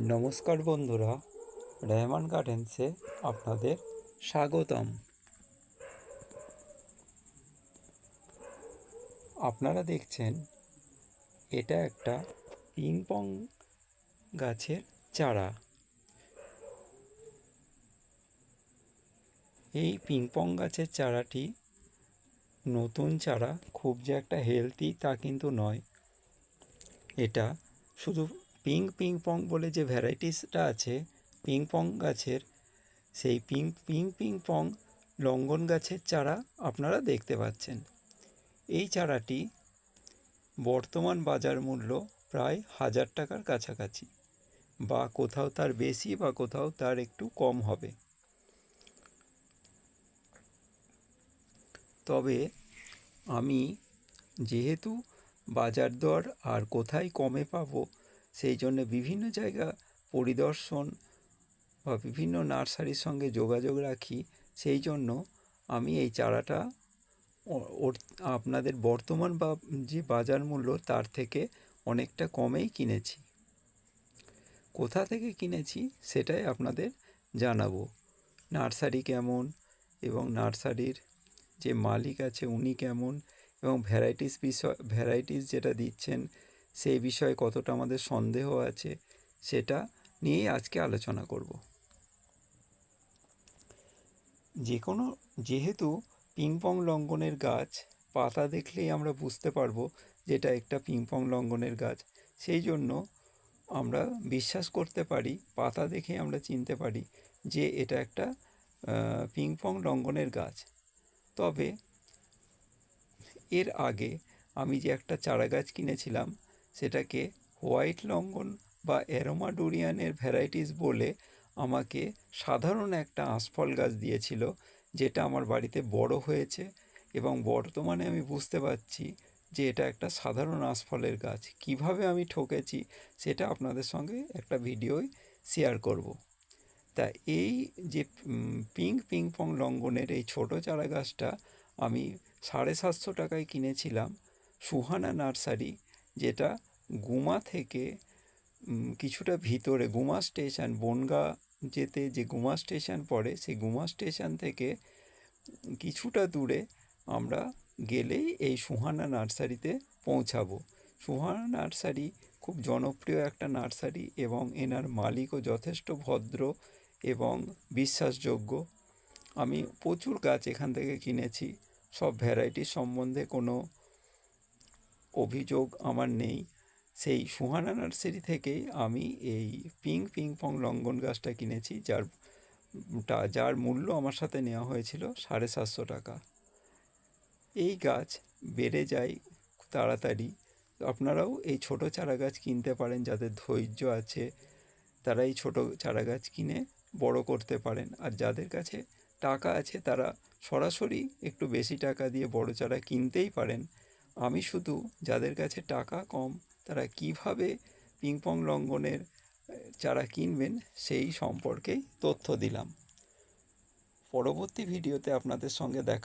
নমস্কার বন্ধুরা, রেহমান গার্ডেন্সে আপনাদের স্বাগতম। আপনারা দেখছেন এটা একটা পিংপং গাছের চারা। এই পিংপং গাছের চারাটি নতুন চারা, খুব যে একটা হেলদি তা কিন্তু নয়। এটা শুধু পিংপং বলে যে ভ্যারাইটিসটা আছে পিংপং গাছের, সেই পিংপং লঙ্ঘন গাছের চারা আপনারা দেখতে পাচ্ছেন। এই চারাটি বর্তমান বাজার মূল্য প্রায় 1000 টাকার কাছাকাছি, বা কোথাও তার বেশি বা কোথাও তার একটু কম হবে। তবে আমি যেহেতু বাজার দর আর কোথায় কমে পাবো সেই জন্য বিভিন্ন জায়গা পরিদর্শন বা বিভিন্ন নার্সারির সঙ্গে যোগাযোগ রাখি, সেই জন্য আমি এই চারাটা আপনাদের বর্তমান বা যে বাজার মূল্য তার থেকে অনেকটা কমেই কিনেছি। কোথা থেকে কিনেছি সেটাই আপনাদের জানাবো। নার্সারি কেমন এবং নার্সারির যে মালিক আছে উনি কেমন, এবং ভ্যারাইটিস যেটা দিচ্ছেন সেই বিষয়ে কতটা আমাদের সন্দেহ আছে সেটা নিয়েই আজকে আলোচনা করব। যেহেতু পিংপং লঙ্ঘনের গাছ পাতা দেখলেই আমরা বুঝতে পারবো যেটা একটা পিংপং লঙ্ঘনের গাছ, সেই জন্য আমরা বিশ্বাস করতে পারি, পাতা দেখে আমরা চিনতে পারি যে এটা একটা পিংপং লঙ্ঘনের গাছ। তবে এর আগে আমি যে একটা চারা গাছ কিনেছিলাম সেটাকে হোয়াইট লঙ্ঘন বা অ্যারোমা ডুরিয়ানের ভ্যারাইটিস বলে আমাকে সাধারণ একটা আঁশফল গাছ দিয়েছিল, যেটা আমার বাড়িতে বড় হয়েছে এবং বর্তমানে আমি বুঝতে পারছি যে এটা একটা সাধারণ আঁশফলের গাছ। কিভাবে আমি ঠকেছি সেটা আপনাদের সঙ্গে একটা ভিডিওয় শেয়ার করব। তা এই যে পিংপং লঙ্ঘনের এই ছোটো চারা গাছটা আমি 750 টাকায় কিনেছিলাম সুহানা নার্সারি, যেটা গুমা থেকে কিছুটা ভিতরে, গুমা স্টেশন, বনগা যেতে যে গুমা স্টেশন পড়ে সেই গুমা স্টেশন থেকে কিছুটা দূরে আমরা গেলেই এই সুহানা নার্সারিতে পৌঁছাবো। সুহানা নার্সারি খুব জনপ্রিয় একটা নার্সারি এবং এনার মালিকও যথেষ্ট ভদ্র এবং বিশ্বাসযোগ্য। আমি প্রচুর গাছ এখান থেকে কিনেছি, সব ভ্যারাইটির সম্বন্ধে কোনো অভিযোগ আমার নেই। সেই সুহানা নার্সারি থেকেই আমি এই পিংপং লঙ্ঘন গাছটা কিনেছি, যার মূল্য আমার সাথে নেওয়া হয়েছিল 750 টাকা। এই গাছ বেড়ে যায় তাড়াতাড়ি। আপনারাও এই ছোট চারা গাছ কিনতে পারেন, যাদের ধৈর্য আছে তারা এই ছোটো চারা গাছ কিনে বড় করতে পারেন, আর যাদের কাছে টাকা আছে তারা সরাসরি একটু বেশি টাকা দিয়ে বড় চারা কিনতেই পারেন। আমি শুধু যাদের কাছে টাকা কম তারা কিভাবে পিংপং লঙ্ঘনের চারা কিনবেন সেই সম্পর্কেই তথ্য দিলাম। পরবর্তী ভিডিওতে আপনাদের সঙ্গে দেখা